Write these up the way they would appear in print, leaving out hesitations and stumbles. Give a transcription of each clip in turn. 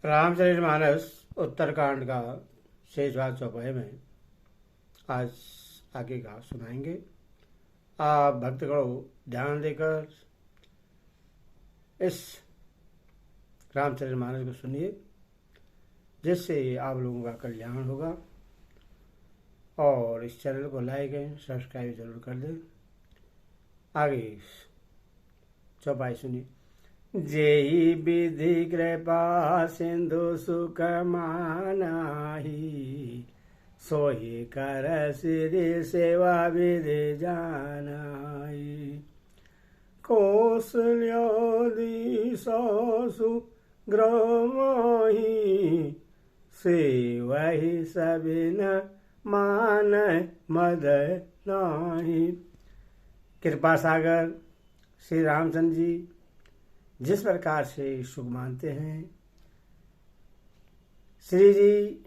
रामचरितमानस उत्तरकांड का शेष भाग चौपाई में आज आगे का सुनाएंगे। आप भक्तगणों ध्यान देकर इस रामचरितमानस को सुनिए, जिससे आप लोगों का कल्याण होगा। और इस चैनल को लाइक एंड सब्सक्राइब जरूर कर दें। आगे चौपाई सुनिए। जेहि विधि कृपा सिंधु सुख मानाहि, सोहि कर श्री सेवा विधि जानाहि। कौशल्यादि सासु ग्रामहि, सेवहि सबिन मान मद नाही। कृपा सागर श्री रामचंद्र जी जिस प्रकार से सुख मानते हैं, श्री जी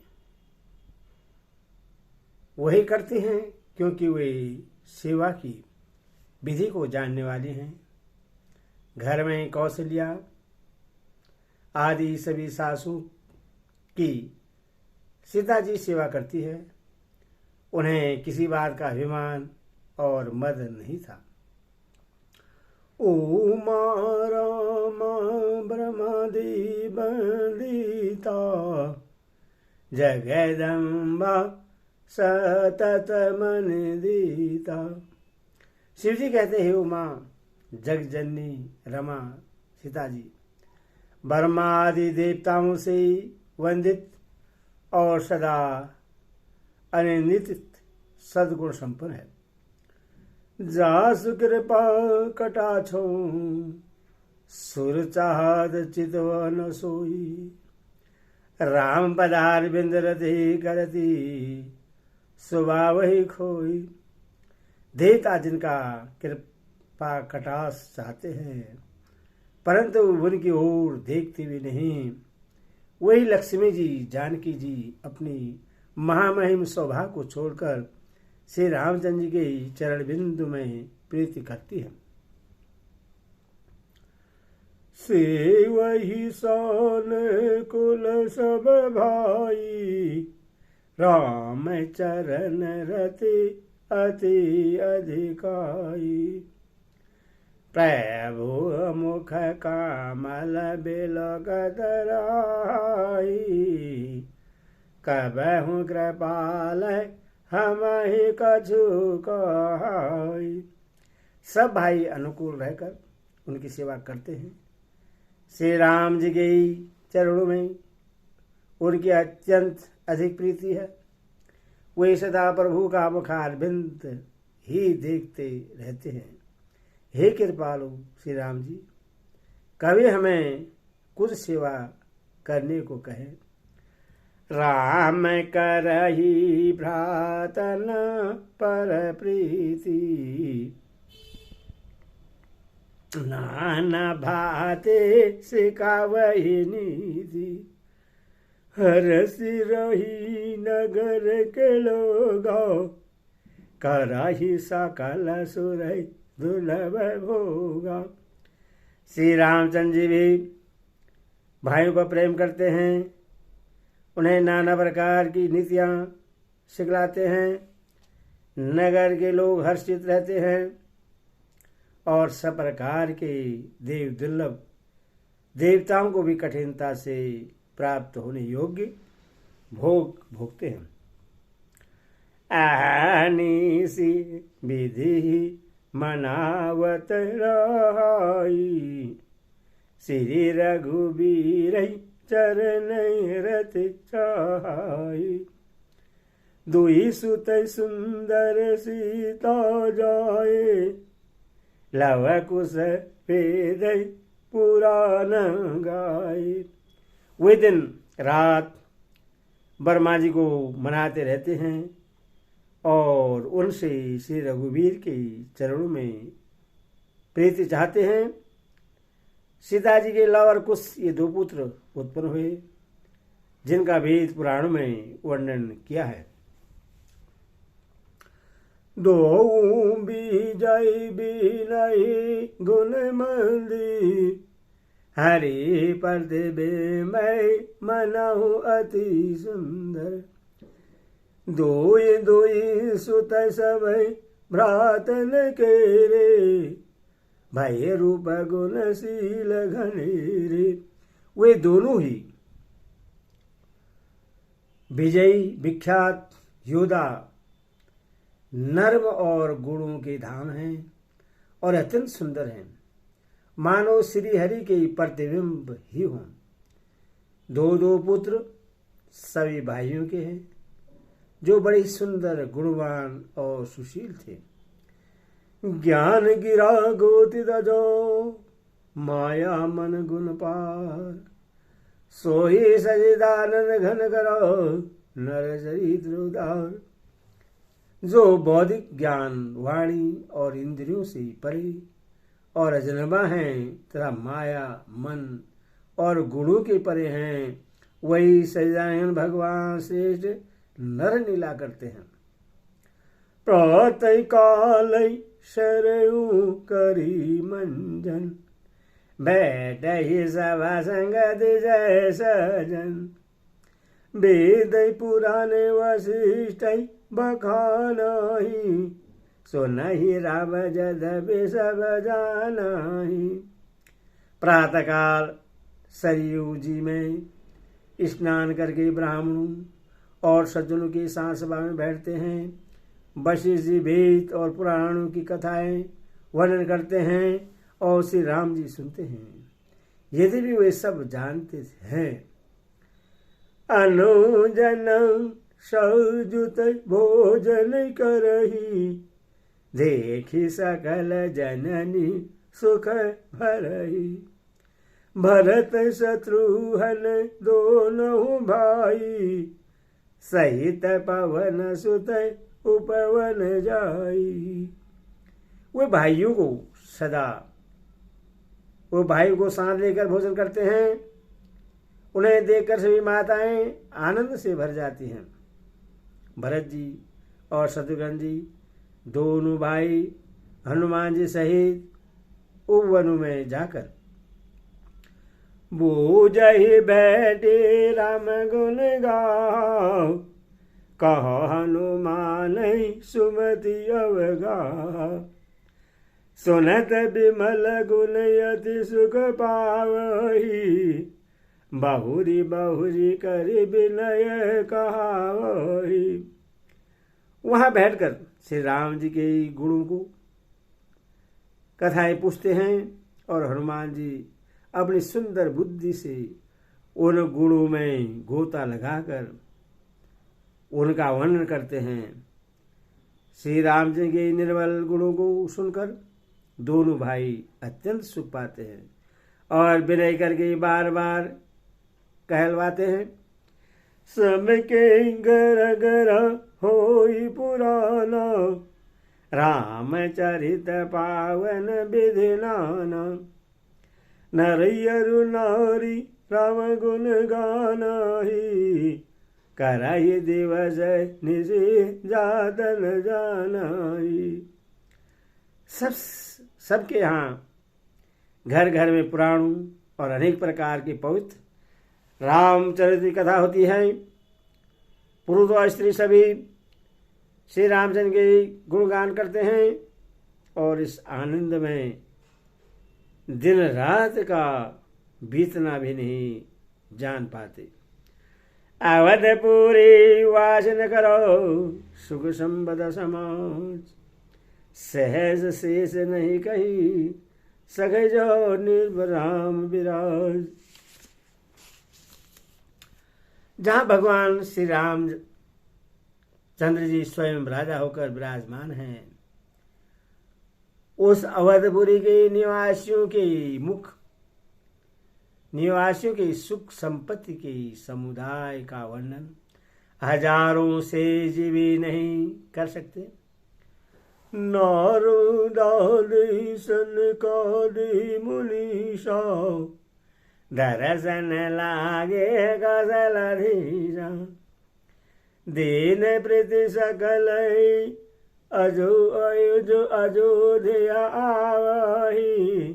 वही करते हैं, क्योंकि वे सेवा की विधि को जानने वाले हैं। घर में कौशल्या आदि सभी सासू की सीता जी सेवा करती है। उन्हें किसी बात का अभिमान और मद नहीं था। उमा राम ब्रह्मादि वंदिता, जगदम्बा सतत मन दीता। शिव जी कहते हैं, उमा जगजननी रमा सीता जी ब्रह्मादि देवताओं से वंदित और सदा अनिंदित सद्गुण संपन्न है। जासु कृपा कटाक्षो सुर चाहत चितवन सोई, राम पदार बिंद रति करती स्वभाव खोई। देवता जिनका कृपा कटाक्ष चाहते हैं, परंतु उनकी ओर देखते भी नहीं, वही लक्ष्मी जी जानकी जी अपनी महामहिम स्वभाव को छोड़कर श्री रामचंद्र जी के चरण बिंदु में प्रीति करती है। से वही सान कुल सब भाई, राम चरण रति अति अधिकाई। प्रभु मुख कामल बिलक धराई, कबहु कृपाल हम ही कछु कहाई। सब भाई अनुकूल रहकर उनकी सेवा करते हैं। श्री राम जी के चरणों में उनकी अत्यंत अधिक प्रीति है। वे सदा प्रभु का मुखारविंद ही देखते रहते हैं। हे कृपालु श्री राम जी, कभी हमें कुछ सेवा करने को कहे। राम करहि भ्रातन पर प्रीति, नाना भाते सिखावहि नीति। हरसि रही नगर के लोगा, करहि सकल सुरहि दुर्लभ भोगा। श्री रामचंद्र जी भी भाइयों को प्रेम करते हैं। उन्हें नाना प्रकार की नीतियाँ सिखलाते हैं। नगर के लोग हर्षित रहते हैं और सब प्रकार के देव दुर्लभ देवताओं को भी कठिनता से प्राप्त होने योग्य भोग भोगते हैं। अहनिसी विधि मनावत रहाई, श्री रघुबीर चरण रत चाहाई। दुई सुत सुंदर सीता जाए, लव कुश वेद पुराण गाए। वे दिन रात ब्रह्मा जी को मनाते रहते हैं और उनसे श्री रघुवीर के चरणों में प्रीति चाहते हैं। सीता जी के लव और कुश ये दो पुत्र उत्पन्न हुए, जिनका भेद पुराणों में वर्णन किया है। दो विजय बिनहि गुण मंदी, हरि प्रतिबिंबई मनहु अति सुंदर। दोई दोई सुत सबई भ्रातन के रे, भय रूप गुणशील घनेरे। वे दोनों ही विजयी विख्यात योद्धा नर्म और गुणों के धाम हैं और अत्यंत सुंदर हैं, मानो श्री हरि के प्रतिबिंब ही हों। दो दो पुत्र सभी भाइयों के हैं, जो बड़े सुंदर गुणवान और सुशील थे। ज्ञान गिरा गोति दजो, माया मन गुण पार। सोही सजिदानंद घन करो, नर चरित्र उदार। जो बौद्धिक ज्ञान वाणी और इंद्रियों से परे और अजनबा हैं तथा माया मन और गुणों के परे हैं, वही सजिदानंद भगवान श्रेष्ठ नर लीला करते हैं। प्रतय काल शरयू करी मंजन, बैठ ही सभा संगत जय सजन। वेद पुराणे वशिष्ठ बखानहि, सुनहि राम जदपि सब जानहि। प्रातःकाल सरयू जी में स्नान करके ब्राह्मणों और सज्जनों की साथ सभा में बैठते हैं। वशिष्ठ जी वेद और पुराणों की कथाएं वर्णन करते हैं और श्री राम जी सुनते हैं, यदि भी वे सब जानते हैं। अनुजन सौजुत भोजन करही, देखी सकल जननी सुख भरही। भरत शत्रुघ्न दोनों भाई, सहित पवन सुत उपवन जाई। वे भाइयों को साथ लेकर भोजन करते हैं। उन्हें देखकर सभी माताएं आनंद से भर जाती हैं। भरत जी और शत्रुघ्न जी दोनों भाई हनुमान जी सहित उपवनों में जाकर बूझहि बैठे राम गुण गाओ, कहो हनुमान सुमति अवगाओ। सुनत विमल गुण यति सुख पावही, बहुरी बहुरी करि विनय कहावही। वहां बैठकर श्री राम जी के गुणों को कथाएं पूछते हैं और हनुमान जी अपनी सुंदर बुद्धि से उन गुणों में गोता लगाकर उनका वर्णन करते हैं। श्री राम जी के निर्मल गुणों को सुनकर दोनों भाई अत्यंत सुख पाते हैं और विनय करके बार बार कहलवाते हैं। सबके घर घर होई पुराना, रामचरित पावन विधि नाना। नरयरु नारी राम गुण गानाहि, कराई दिवस निशि जातन जानाहि। सबके यहाँ घर घर में पुराणों और अनेक प्रकार के पवित्र रामचरित की कथा होती है। पुरुष और स्त्री सभी श्री रामचंद्र के गुणगान करते हैं और इस आनंद में दिन रात का बीतना भी नहीं जान पाते। अवधपुरी वास न करो, सुख संपद समाज। सहज शेष नहीं कही, सखे जो निर्भराम विराज। जहाँ भगवान श्री राम चंद्र जी स्वयं राजा होकर विराजमान हैं, उस अवधपुरी के निवासियों के सुख संपत्ति के समुदाय का वर्णन हजारों से जीवी नहीं कर सकते। नारदादि सनकादि मुनीषा, दर्शन लागे गजलधीरा। दीन प्रीति सकल अयोध्या आवही,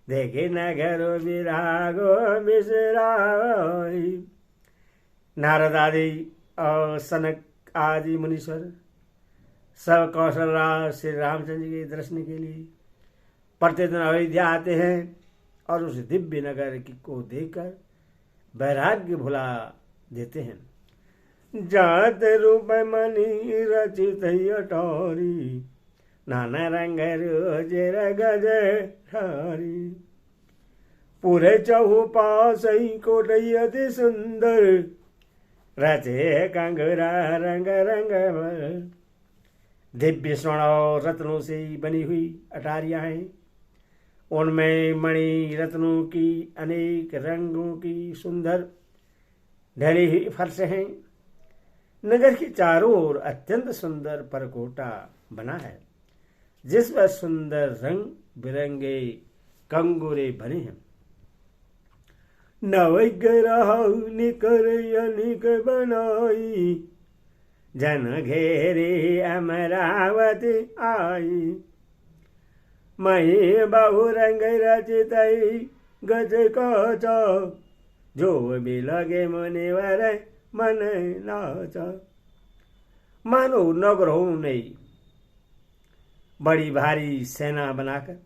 देखे नगर विरागो बिसराई। नारद आदि और सनक आदि मुनीश्वर सब कौशलराज श्री रामचंद्र के दर्शन के लिए प्रतिदिन अयोध्या आते हैं और उस दिव्य नगर को देखकर वैराग्य भुला देते हैं। जात रूप मणि रचित अटोरी, नाना रंग रोजे गज ठारी। पूरे चौपास कोट अति सुंदर, रचे कंगरा रंग रंग भर। दिव्य स्वर्ण और रत्नों से बनी हुई अटारियां हैं, उनमें मणि रत्नों की अनेक रंगों की सुंदर ढली हुई फर्श हैं। नगर की चारों ओर अत्यंत सुंदर परकोटा बना है, जिस पर सुंदर रंग बिरंगे कंगोरे बने हैं। नवग्रह निकर अनिक बनाई, जन घेरे अमरावती आई। मही बहुरंग रचित गज कच, जो भी लगे मुनिवर मन नाच। मानो नगरों ने बड़ी भारी सेना बनाकर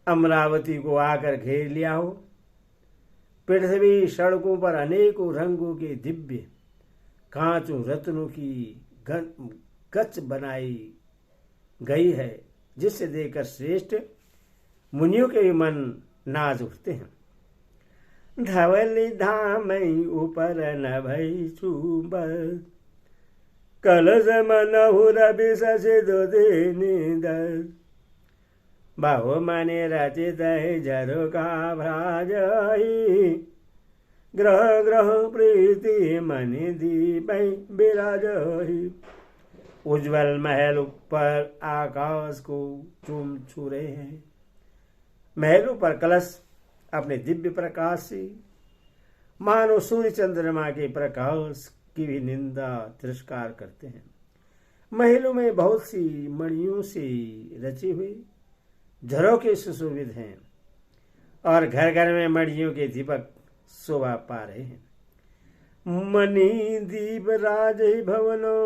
अमरावती को आकर घेर लिया हो। पृथ्वी सड़कों पर अनेकों रंगों के दिव्य कांचों रत्नों की गच बनाई गई है, जिससे देखकर श्रेष्ठ मुनियों के भी मन नाच उठते हैं। धवली धाम ऊपर नभई चूबर, कलश मनहु रवि शशि दुदिनिदर। बाहु मने रचित जरु का भ्राजहि, ग्रह ग्रह प्रीति मणि दीप विराजहि। उज्ज्वल महल ऊपर आकाश को चूम छू रहे हैं। महलों पर कलश अपने दिव्य प्रकाश से मानो सूर्य चंद्रमा के प्रकाश की भी निंदा तिरस्कार करते हैं। महलों में बहुत सी मणियों से रचे हुए झरोखे सुशोभित हैं और घर घर में मणियों के दीपक शोभा पा रहे हैं। मणि दीप राज भवनो,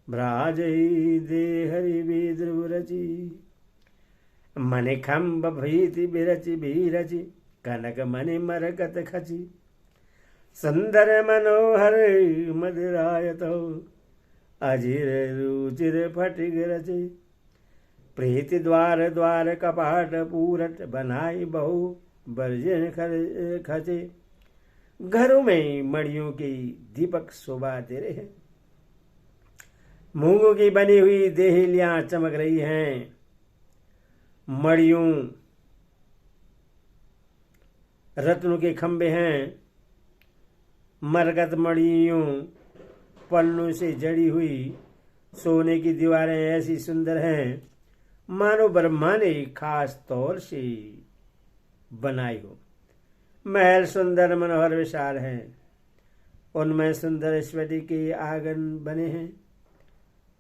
भ्राज देहरि विद्रुव रचि। मणि खम्भ भीति बिरचि बीरचि, कनक मणि मरकत खचि। सुंदर मनोहर मदिरायतो, अजिर रुचिर फटिक रचि। प्रीति द्वार द्वार कपाट पूरट, बनाई बहु बर्जन खचे। घरों में मणियों की दीपक शोभा दे रहे हैं। मूंगों की बनी हुई देहलियां चमक रही हैं। मणियों रत्नों के खंभे हैं। मरकत मणियों पन्नों से जड़ी हुई सोने की दीवारें ऐसी सुंदर हैं, मानो ब्रह्मा ने खास तौर से बनाई हो। महल सुंदर मनोहर विशाल हैं, उनमें सुंदर स्फटिक के आंगन बने हैं।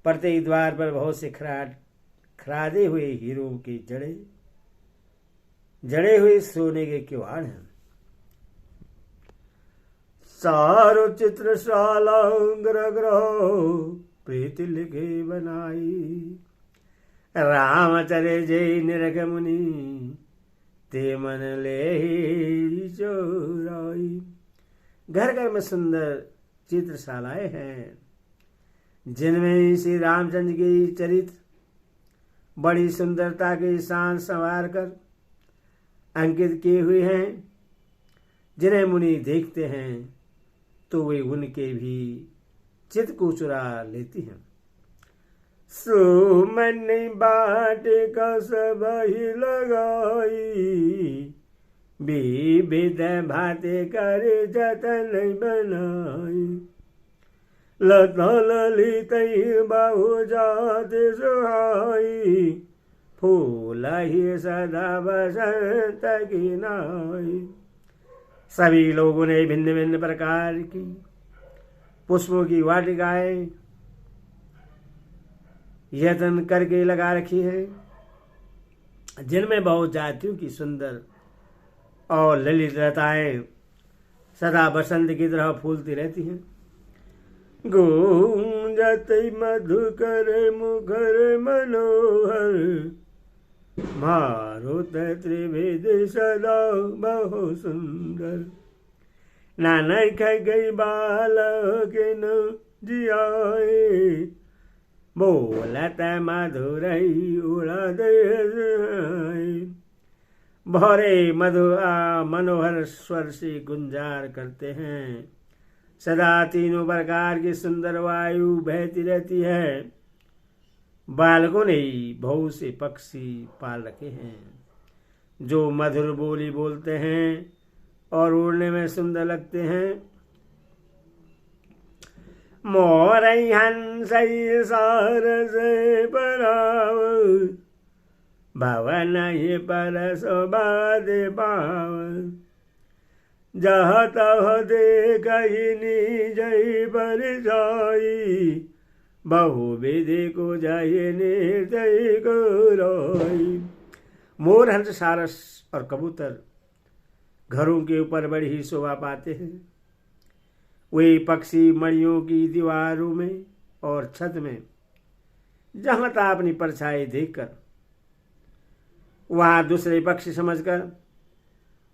प्रत्येक द्वार पर बहुत से खरादे हुए हीरों के जड़े हुए सोने के किवाड़ हैं। सारो चित्रशाला ग्रह ग्रह प्रीति लिखे बनाई। रामचरे जय निरख मुनि, ते मन ले चोराई। घर घर में सुंदर चित्रशालाएं हैं, जिनमें श्री रामचंद्र के चरित्र बड़ी सुंदरता के साथ संवार कर अंकित किए हुए हैं। जिन्हें मुनि देखते हैं तो वे उनके भी चित्त को चुरा लेती हैं। सुमन बाट का सब ही लगाई, विविध भांति कर जतन बनाई। लता ललित बहु जात सुहाई, फूल ही सदा बसंत की नाई। सभी लोगों ने भिन्न भिन्न प्रकार की पुष्पों की वाटिकाएं यत्न करके लगा रखी है। जिनमें बहुत जातियों की सुंदर और ललित लताएं सदा बसंत की तरह फूलती रहती हैं। गूंजत मधुकर मुखर मनोहर, मारुत त्रिविध सदा बहु सुंदर। नानक गई बालक न जियाए, बोलत मधुर उड़द। भौरे मनोहर स्वर से गुंजार करते हैं। सदा तीनों प्रकार की सुंदर वायु बहती रहती है। बालकों ने बहुत से पक्षी पाल रखे हैं जो मधुर बोली बोलते हैं और उड़ने में सुंदर लगते हैं। मोर हंस सारस पराव, भवन पर शोभा दे पाव। जहाँ तह देख जय पर जाई, बहु विधि को जय निर्दय को रोई। मोर हंस सारस और कबूतर घरों के ऊपर बड़ी ही शोभा पाते हैं। वे पक्षी मड़ियों की दीवारों में और छत में जहां तक अपनी परछाई देखकर वहां दूसरे पक्षी समझकर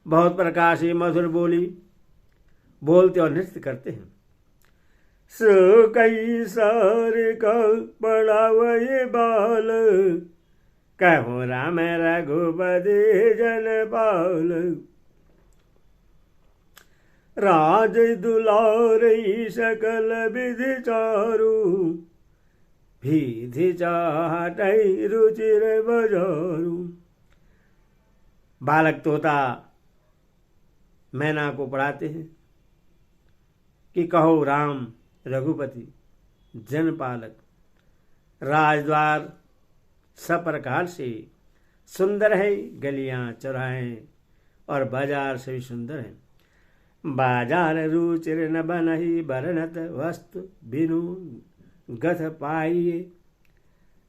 बहुत प्रकार से मधुर बोली बोलते और नृत्य करते हैं। सो कई सार का पढ़ावे बाल, कहो राम रघुपति जन पाल। राज दुलारी सकल विधि चारु, विधि चाहतै रुचिर बजारू। बालक तोता मैना को पढ़ाते हैं कि कहो राम रघुपति जनपालक। राजद्वार सब प्रकार से सुंदर है, गलियां चौराहे और बाजार से भी सुंदर है। बाजार रुचिर न बनहि, बरनत वस्तु बिनु गथ पाइए।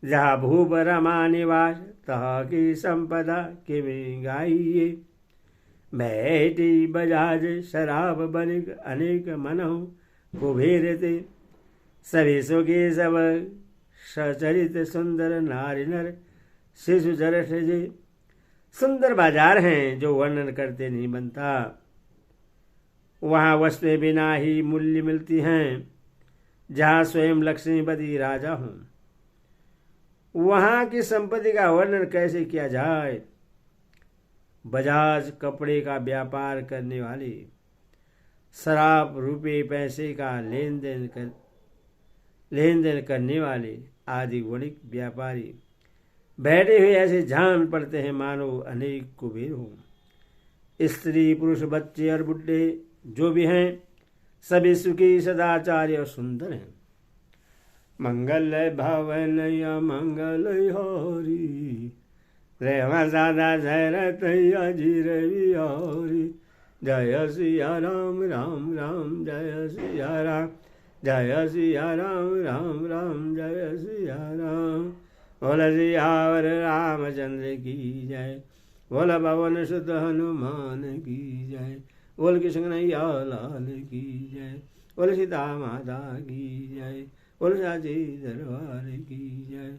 जहाँ भूप रमा निवास, तह की संपदा किमें गाइए। बैठी बजाज शराब बनिक, अनेक मनहु कुबेर ते। सभी सुखी सब सचरित, सुंदर नारी नर शिशु जरठ जे। सुंदर बाजार हैं जो वर्णन करते नहीं बनता। वहाँ वस्तुएं बिना ही मूल्य मिलती हैं। जहाँ स्वयं लक्ष्मीपति राजा हों, वहाँ की संपत्ति का वर्णन कैसे किया जाए। बजाज कपड़े का व्यापार करने वाले, शराब रुपये पैसे का लेन देन करने वाले आदि वणिक व्यापारी बैठे हुए ऐसे जान पड़ते हैं मानो अनेक कुबेर हों। स्त्री पुरुष बच्चे और बुढ़े जो भी हैं सभी सुखी सदाचारी और सुंदर हैं। मंगल भवन या मंगल हरि, रेवा सादा जयरत अजीर विहारी। जय सिया राम राम राम जय सिया राम, जय सिया राम राम राम जय सिया राम। बोल सियावर रामचंद्र की जय, बोल पवन सुत हनुमान की जय। बोल कृष्ण कन्हैया लाल की जय, बोल सीता माता की जय, बोल साची दरबार की जय।